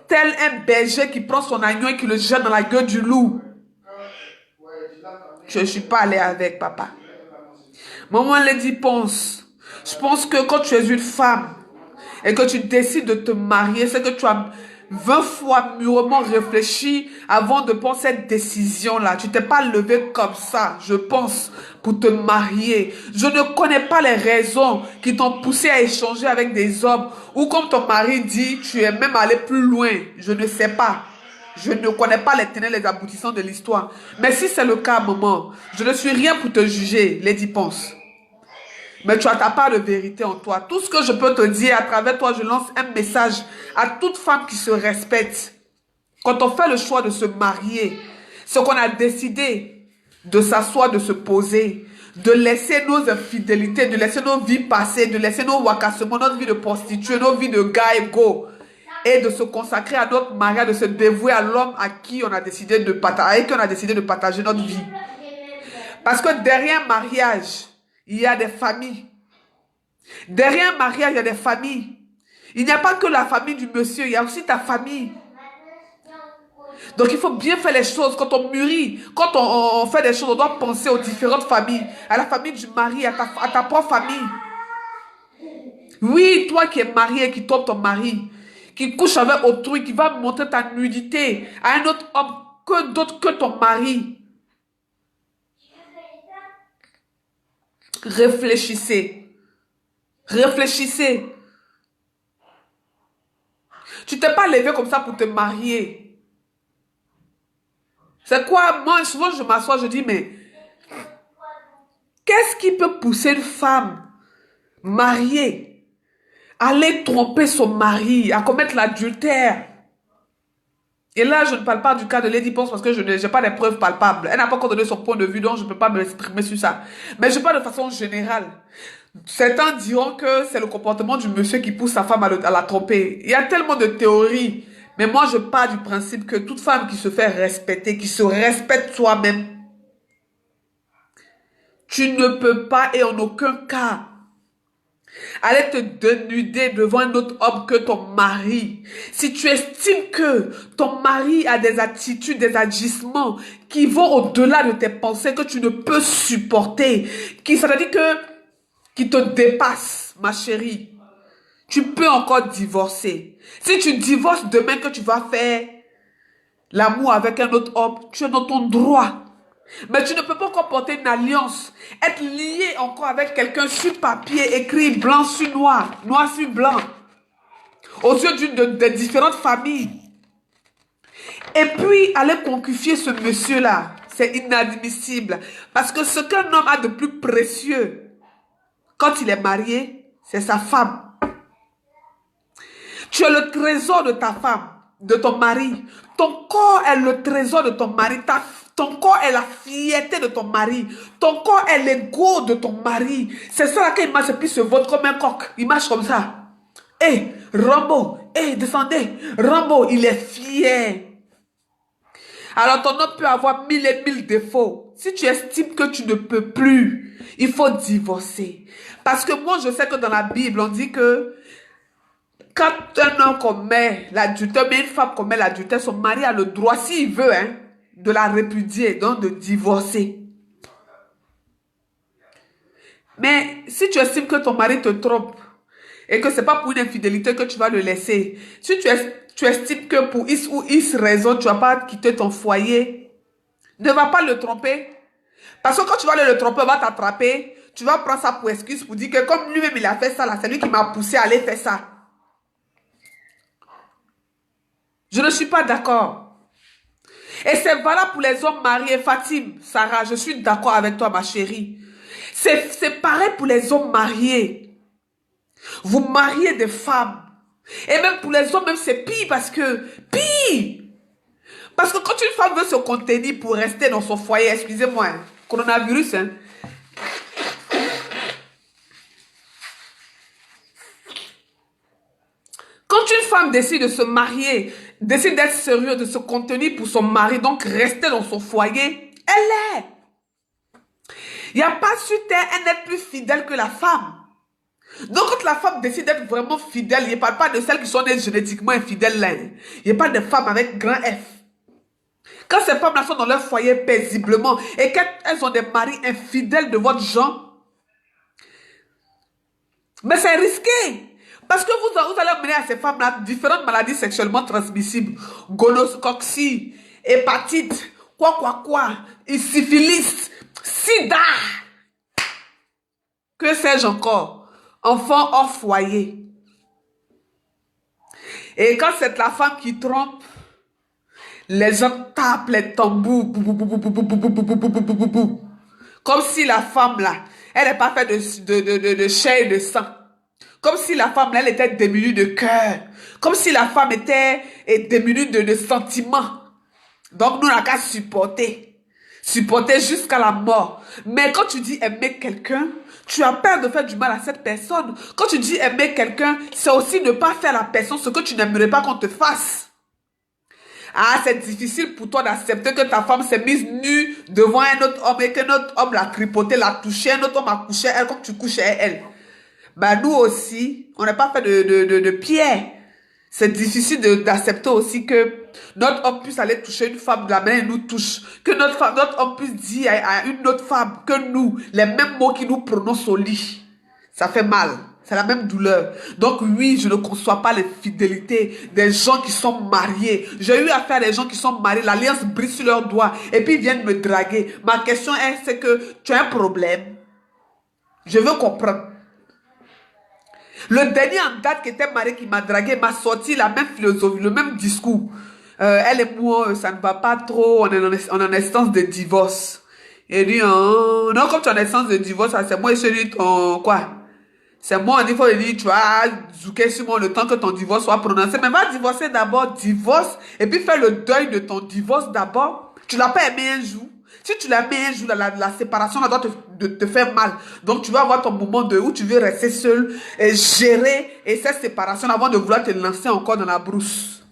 Tel un berger qui prend son agneau et qui le jette dans la gueule du loup. Je ne suis pas allée avec, papa. Maman Lady Ponce, je pense que quand tu es une femme et que tu décides de te marier, c'est que tu as 20 fois mûrement réfléchi avant de prendre cette décision-là. Tu t'es pas levé comme ça, je pense, pour te marier. Je ne connais pas les raisons qui t'ont poussé à échanger avec des hommes ou comme ton mari dit, tu es même allé plus loin. Je ne sais pas. Je ne connais pas les tenants, les aboutissants de l'histoire. Mais si c'est le cas, maman, je ne suis rien pour te juger, Lady Ponce. Mais tu as ta part de vérité en toi. Tout ce que je peux te dire, à travers toi, je lance un message à toute femme qui se respecte. Quand on fait le choix de se marier, ce qu'on a décidé de s'asseoir, de se poser, de laisser nos infidélités, de laisser nos vies passer, de laisser nos wakassements, notre vie de prostituée, nos vies de gars et go, et de se consacrer à notre mariage, de se dévouer à l'homme à qui on a décidé de partager notre vie. Parce que derrière mariage, il y a des familles. Derrière un mariage, il y a des familles. Il n'y a pas que la famille du monsieur, il y a aussi ta famille. Donc il faut bien faire les choses. Quand on mûrit, quand on fait des choses, on doit penser aux différentes familles. À la famille du mari, à ta propre famille. Oui, toi qui es marié, qui trompe ton mari, qui couche avec autrui, qui va montrer ta nudité à un autre homme que d'autre que ton mari. Réfléchissez. Réfléchissez. Tu t'es pas levé comme ça pour te marier. C'est quoi? Moi, souvent, je m'assois, je dis, mais qu'est-ce qui peut pousser une femme mariée à aller tromper son mari, à commettre l'adultère? Et là, je ne parle pas du cas de Lady Ponce parce que je n'ai pas de preuves palpables. Elle n'a pas encore donné son point de vue, donc je ne peux pas m'exprimer sur ça. Mais je parle de façon générale. Certains diront que c'est le comportement du monsieur qui pousse sa femme à la tromper. Il y a tellement de théories. Mais moi, je pars du principe que toute femme qui se fait respecter, qui se respecte soi-même, tu ne peux pas et en aucun cas aller te dénuder devant un autre homme que ton mari, si tu estimes que ton mari a des attitudes, des agissements qui vont au-delà de tes pensées, que tu ne peux supporter, c'est-à-dire qui te dépassent, ma chérie, tu peux encore divorcer. Si tu divorces demain que tu vas faire l'amour avec un autre homme, tu es dans ton droit. Mais tu ne peux pas encore porter une alliance, être lié encore avec quelqu'un sur papier, écrit blanc sur noir, noir sur blanc, aux yeux de différentes familles. Et puis, aller concufier ce monsieur-là, c'est inadmissible. Parce que ce qu'un homme a de plus précieux, quand il est marié, c'est sa femme. Tu es le trésor de ta femme, de ton mari. Ton corps est le trésor de ton mari. Ton corps est la fierté de ton mari. Ton corps est l'ego de ton mari. C'est ça qu'il marche et puis se vote comme un coq. Il marche comme ça. Hé, Rambo, descendez. Rambo, il est fier. Alors ton homme peut avoir 1000 et 1000 défauts. Si tu estimes que tu ne peux plus, il faut divorcer. Parce que moi, je sais que dans la Bible, on dit que quand un homme commet l'adultère, mais une femme commet l'adultère, son mari a le droit, s'il veut, de la répudier, donc de divorcer. Mais si tu estimes que ton mari te trompe et que ce n'est pas pour une infidélité que tu vas le laisser, si tu estimes que pour X ou X raison, tu ne vas pas quitter ton foyer, ne va pas le tromper. Parce que quand tu vas le tromper, on va t'attraper, tu vas prendre ça pour excuse pour dire que comme lui-même il a fait ça, là, c'est lui qui m'a poussé à aller faire ça. Je ne suis pas d'accord. Et c'est valable pour les hommes mariés. Fatim, Sarah, je suis d'accord avec toi, ma chérie. C'est pareil pour les hommes mariés. Vous mariez des femmes. Et même pour les hommes, même c'est pire parce que... Pire! Parce que quand une femme veut se contenir pour rester dans son foyer, excusez-moi, coronavirus, Quand une femme décide de se marier, décide d'être sérieuse, de se contenir pour son mari, donc rester dans son foyer, elle est. Il n'y a pas sur terre un être plus fidèle que la femme. Donc quand la femme décide d'être vraiment fidèle, il ne parle pas de celles qui sont nées génétiquement infidèles là. Il n'y a pas de femmes avec grand F. Quand ces femmes-là sont dans leur foyer paisiblement et qu'elles ont des maris infidèles de votre genre, mais c'est risqué. Parce que vous allez amener à ces femmes-là différentes maladies sexuellement transmissibles. Gonocoxie, hépatite, syphilis, sida. Que sais-je encore? Enfant hors foyer. Et quand c'est la femme qui trompe, les gens tapent les tambours. Comme si la femme-là, elle n'est pas faite de chair et de sang. Comme si la femme, elle était démunie de cœur. Comme si la femme était démunie de sentiments. Donc, nous, on n'a qu'à supporter. Supporter jusqu'à la mort. Mais quand tu dis aimer quelqu'un, tu as peur de faire du mal à cette personne. Quand tu dis aimer quelqu'un, c'est aussi ne pas faire à la personne ce que tu n'aimerais pas qu'on te fasse. Ah, c'est difficile pour toi d'accepter que ta femme s'est mise nue devant un autre homme et qu'un autre homme l'a tripoté, l'a touché, un autre homme a couché elle comme tu couchais elle. Ben, nous aussi, on n'est pas fait de pierre. C'est difficile d'accepter aussi que notre homme puisse aller toucher une femme de la manière dont il nous touche. Que notre homme puisse dire à une autre femme que nous, les mêmes mots qu'il nous prononce au lit. Ça fait mal. C'est la même douleur. Donc oui, je ne conçois pas les fidélités des gens qui sont mariés. J'ai eu affaire à des gens qui sont mariés, l'alliance brise sur leurs doigts et puis ils viennent me draguer. Ma question est, c'est que tu as un problème. Je veux comprendre. Le dernier en date qui était marié, qui m'a dragué, m'a sorti la même philosophie, le même discours. Elle et moi, ça ne va pas trop, on est en instance de divorce. Et il dit, oh, non, comme tu es en instance de divorce, c'est moi et celui, quoi? C'est moi, il faut dire, tu vas zouker sur moi le temps que ton divorce soit prononcé. Mais va divorcer d'abord, divorce, et puis fais le deuil de ton divorce d'abord. Tu l'as pas aimé un jour. Si tu l'as aimé un jour, la séparation là, doit te faire mal. Donc tu vas avoir ton moment où tu veux rester seul et gérer et cette séparation avant de vouloir te lancer encore dans la brousse.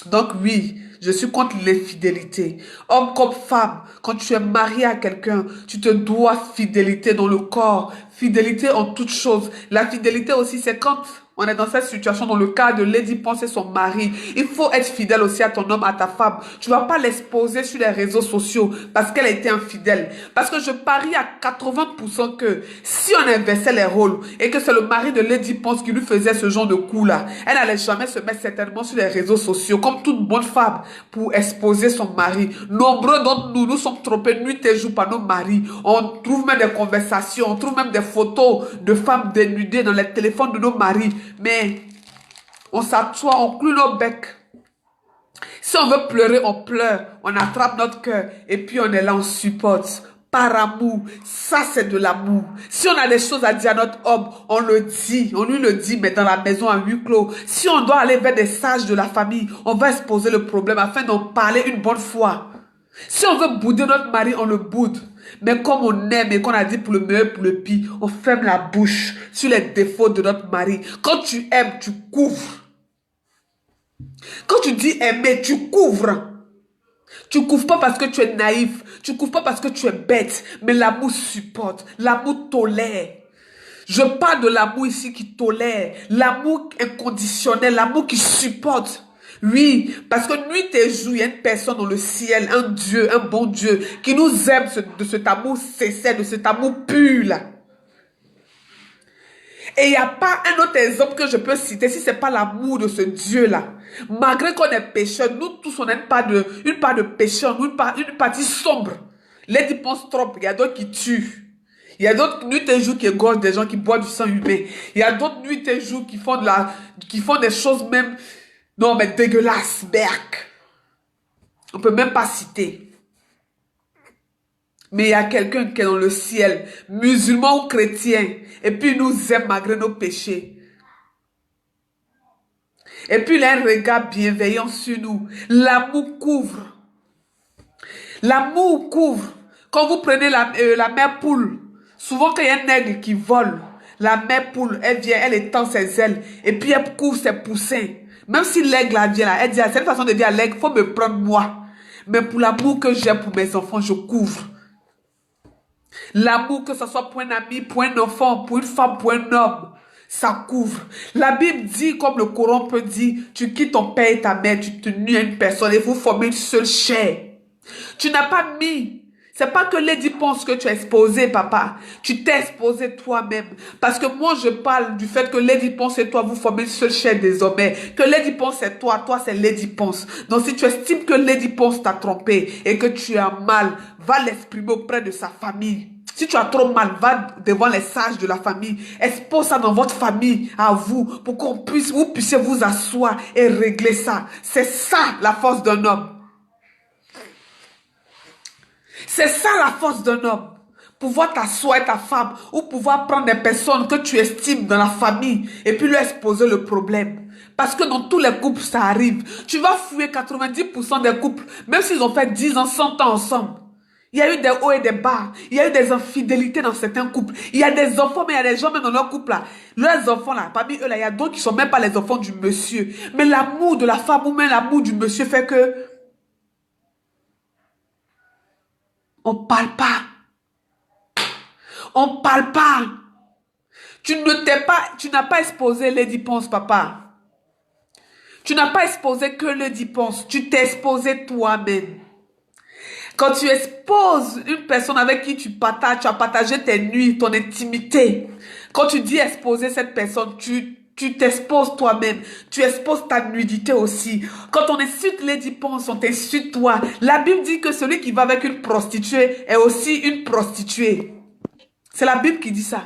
Donc oui, Je suis contre l'infidélité. Homme comme femme, quand tu es marié à quelqu'un, tu te dois fidélité dans le corps, fidélité en toutes choses. La fidélité aussi, c'est quand on est dans cette situation, dans le cas de Lady Ponce et son mari. Il faut être fidèle aussi à ton homme, à ta femme. Tu ne vas pas l'exposer sur les réseaux sociaux parce qu'elle a été infidèle. Parce que je parie à 80% que si on inversait les rôles et que c'est le mari de Lady Ponce qui lui faisait ce genre de coup-là, elle n'allait jamais se mettre certainement sur les réseaux sociaux comme toute bonne femme pour exposer son mari. Nombreux d'entre nous, nous sommes trompés nuit et jour par nos maris. On trouve même des conversations, on trouve même des photos de femmes dénudées dans les téléphones de nos maris. Mais on s'assoit, on cloue nos becs. Si on veut pleurer, on pleure. On attrape notre cœur et puis on est là, on supporte. Par amour, ça c'est de l'amour. Si on a des choses à dire à notre homme, on le dit, on lui le dit, mais dans la maison à huis clos. Si on doit aller vers des sages de la famille, on va exposer le problème afin d'en parler une bonne fois. Si on veut bouder notre mari, on le boude. Mais comme on aime et qu'on a dit pour le meilleur, pour le pire, on ferme la bouche sur les défauts de notre mari. Quand tu aimes, tu couvres. Quand tu dis aimer, tu couvres. Tu couvres pas parce que tu es naïf. Tu couvres pas parce que tu es bête. Mais l'amour supporte. L'amour tolère. Je parle de l'amour ici qui tolère. L'amour inconditionnel. L'amour qui supporte. Oui, parce que nuit et jour, il y a une personne dans le ciel, un Dieu, un bon Dieu, qui nous aime de cet amour sincère, de cet amour pur là. Et il n'y a pas un autre exemple que je peux citer si ce n'est pas l'amour de ce Dieu-là. Malgré qu'on est pécheurs, nous tous, on a une part de pécheur, une partie sombre. Les dépenses trompent, il y a d'autres qui tuent. Il y a d'autres nuits et jours qui égorgent des gens qui boivent du sang humain. Il y a d'autres nuits et jours qui font des choses même, non mais dégueulasses, berk. On ne peut même pas citer. Mais il y a quelqu'un qui est dans le ciel, musulman ou chrétien, et puis il nous aime malgré nos péchés. Et puis il a un regard bienveillant sur nous. L'amour couvre. L'amour couvre. Quand vous prenez la mère poule, souvent quand il y a un aigle qui vole, la mère poule, elle vient, elle étend ses ailes, et puis elle couvre ses poussins. Même si l'aigle vient là, elle dit, c'est une façon de dire à l'aigle, il faut me prendre moi. Mais pour l'amour que j'ai pour mes enfants, je couvre. L'amour, que ce soit pour un ami, pour un enfant, pour une femme, pour un homme, ça couvre. La Bible dit, comme le Coran peut dire, tu quittes ton père et ta mère, tu te nuis à une personne et vous formez une seule chair. Tu n'as pas mis, c'est pas que Lady pense que tu as exposé, papa. Tu t'es exposé toi-même. Parce que moi, je parle du fait que Lady pense et toi, vous formez une seule chair désormais. Que Lady pense c'est toi, toi c'est Lady pense. Donc si tu estimes que Lady pense t'a trompé et que tu as mal, va l'exprimer auprès de sa famille. Si tu as trop mal, va devant les sages de la famille. Expose ça dans votre famille, à vous, pour vous puissiez vous asseoir et régler ça. C'est ça la force d'un homme. C'est ça la force d'un homme. Pouvoir t'asseoir avec ta femme ou pouvoir prendre des personnes que tu estimes dans la famille et puis leur exposer le problème. Parce que dans tous les couples, ça arrive. Tu vas fouiller 90% des couples, même s'ils ont fait 10 ans, 100 ans ensemble. Il y a eu des hauts et des bas. Il y a eu des infidélités dans certains couples. Il y a des enfants, mais il y a des gens même dans leur couple là. Leurs enfants là, parmi eux là, il y a d'autres qui sont même pas les enfants du monsieur. Mais l'amour de la femme ou même l'amour du monsieur fait que on parle pas. On parle pas. Tu n'as pas exposé Lady Ponce, papa. Tu n'as pas exposé que Lady Ponce. Tu t'es exposé toi-même. Quand tu exposes une personne avec qui tu as partagé tes nuits, ton intimité. Quand tu dis exposer cette personne, tu t'exposes toi-même. Tu exposes ta nudité aussi. Quand on insulte Lady Ponce, on t'insulte toi. La Bible dit que celui qui va avec une prostituée est aussi une prostituée. C'est la Bible qui dit ça.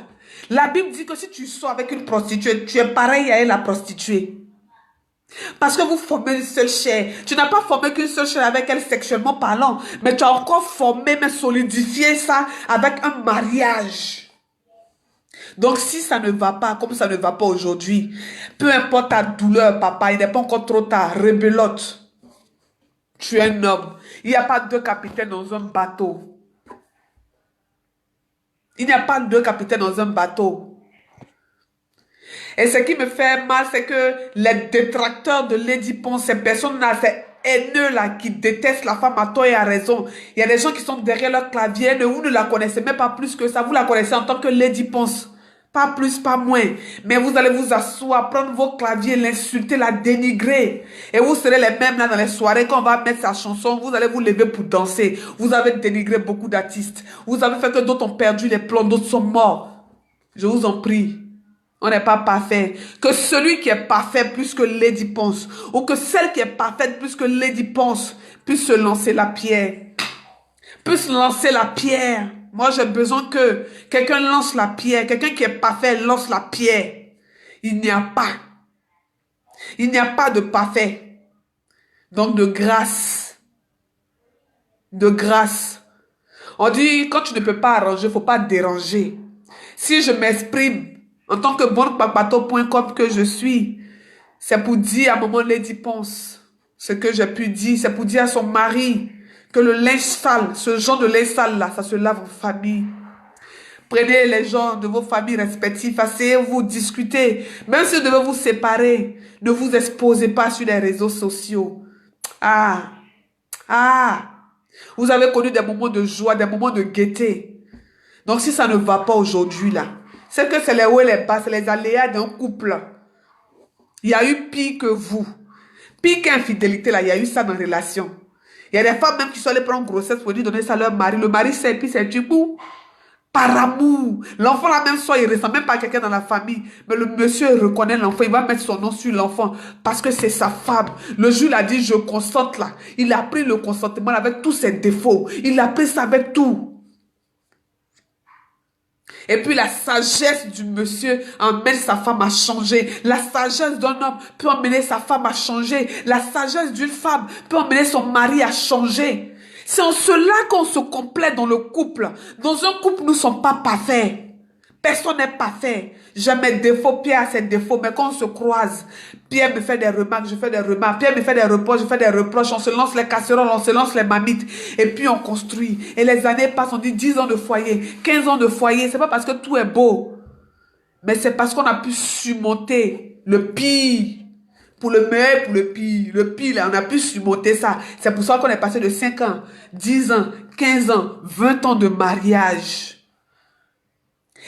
La Bible dit que si tu sors avec une prostituée, tu es pareil à elle, la prostituée. Parce que vous formez une seule chair. Tu n'as pas formé qu'une seule chair avec elle sexuellement parlant, mais tu as encore formé, mais solidifié ça avec un mariage. Donc si ça ne va pas, comme ça ne va pas aujourd'hui, peu importe ta douleur, papa, il n'est pas encore trop tard, rebelote. Tu es un homme. Il n'y a pas deux capitaines dans un bateau. Il n'y a pas deux capitaines dans un bateau. Et ce qui me fait mal, c'est que les détracteurs de Lady Ponce, ces personnes-là, c'est haineux là, qui détestent la femme à tort et à raison. Il y a des gens qui sont derrière leur clavier, vous ne la connaissez même pas plus que ça. Vous la connaissez en tant que Lady Ponce. Pas plus, pas moins. Mais vous allez vous asseoir, prendre vos claviers, l'insulter, la dénigrer. Et vous serez les mêmes là dans les soirées quand on va mettre sa chanson. Vous allez vous lever pour danser. Vous avez dénigré beaucoup d'artistes. Vous avez fait que d'autres ont perdu les plans, d'autres sont morts. Je vous en prie. On n'est pas parfait. Que celui qui est parfait plus que Lady Ponce, ou que celle qui est parfaite plus que Lady Ponce, puisse se lancer la pierre. Puisse lancer la pierre. Moi, j'ai besoin que quelqu'un lance la pierre. Quelqu'un qui est parfait lance la pierre. Il n'y a pas. Il n'y a pas de parfait. Donc, de grâce. De grâce. On dit, quand tu ne peux pas arranger, il ne faut pas déranger. Si je m'exprime en tant que bonnepapato.com que je suis, c'est pour dire à maman Lady Ponce ce que j'ai pu dire. C'est pour dire à son mari que le linge sale, ce genre de linge sale là, ça se lave en famille. Prenez les gens de vos familles respectives, asseyez-vous, discutez. Même si vous devez vous séparer, ne vous exposez pas sur les réseaux sociaux. Vous avez connu des moments de joie, des moments de gaieté. Donc si ça ne va pas aujourd'hui là, c'est que c'est les hauts et les bas, c'est les aléas d'un couple. Il y a eu pire que vous. Pire qu'infidélité là, il y a eu ça dans la relation. Il y a des femmes même qui sont allées prendre grossesse pour lui donner ça à leur mari. Le mari sait, puis c'est du coup, par amour. L'enfant là même soit, il ne ressemble même pas à quelqu'un dans la famille. Mais le monsieur reconnaît l'enfant, il va mettre son nom sur l'enfant parce que c'est sa femme. Le juge a dit, je consente là. Il a pris le consentement avec tous ses défauts. Il a pris ça avec tout. Et puis la sagesse du monsieur emmène sa femme à changer. La sagesse d'un homme peut emmener sa femme à changer. La sagesse d'une femme peut emmener son mari à changer. C'est en cela qu'on se complète dans le couple. Dans un couple, nous ne sommes pas parfaits. Personne n'est parfait. J'ai mes défauts, Pierre a ses défauts. Mais quand on se croise, Pierre me fait des remarques, je fais des remarques. Pierre me fait des reproches, je fais des reproches. On se lance les casseroles, on se lance les mamites. Et puis on construit. Et les années passent, on dit 10 ans de foyer, 15 ans de foyer. C'est pas parce que tout est beau. Mais c'est parce qu'on a pu surmonter le pire. Pour le meilleur, pour le pire. Le pire, là, on a pu surmonter ça. C'est pour ça qu'on est passé de 5 ans, 10 ans, 15 ans, 20 ans de mariage.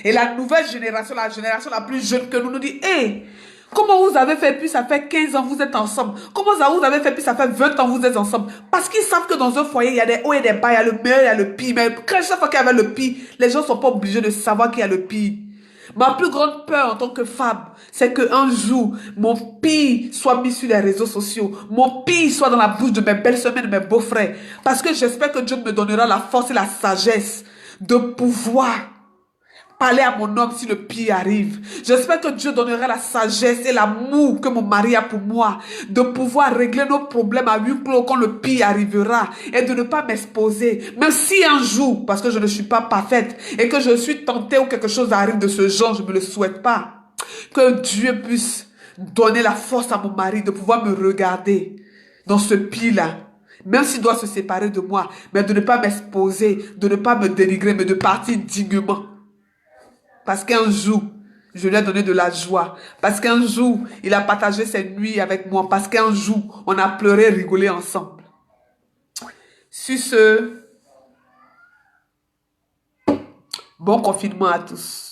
Et la nouvelle génération, la génération la plus jeune que nous, nous dit, hé, comment vous avez fait, puis ça fait 15 ans, vous êtes ensemble. Comment ça vous avez fait, puis ça fait 20 ans, vous êtes ensemble. Parce qu'ils savent que dans un foyer, il y a des hauts et des bas, il y a le meilleur, il y a le pire. Mais chaque fois qu'il y avait le pire, les gens ne sont pas obligés de savoir qu'il y a le pire. Ma plus grande peur en tant que femme, c'est qu'un jour, mon pire soit mis sur les réseaux sociaux. Mon pire soit dans la bouche de mes belles-sœurs et de mes beaux-frères. Parce que j'espère que Dieu me donnera la force et la sagesse de pouvoir parler à mon homme si le pire arrive. J'espère que Dieu donnera la sagesse et l'amour que mon mari a pour moi, de pouvoir régler nos problèmes à huis clos quand le pire arrivera et de ne pas m'exposer. Même si un jour, parce que je ne suis pas parfaite et que je suis tentée ou quelque chose arrive de ce genre, je ne me le souhaite pas. Que Dieu puisse donner la force à mon mari de pouvoir me regarder dans ce pire-là. Même s'il doit se séparer de moi, mais de ne pas m'exposer, de ne pas me dénigrer, mais de partir dignement. Parce qu'un jour, je lui ai donné de la joie. Parce qu'un jour, il a partagé ses nuits avec moi. Parce qu'un jour, on a pleuré, rigolé ensemble. Sur ce, bon confinement à tous.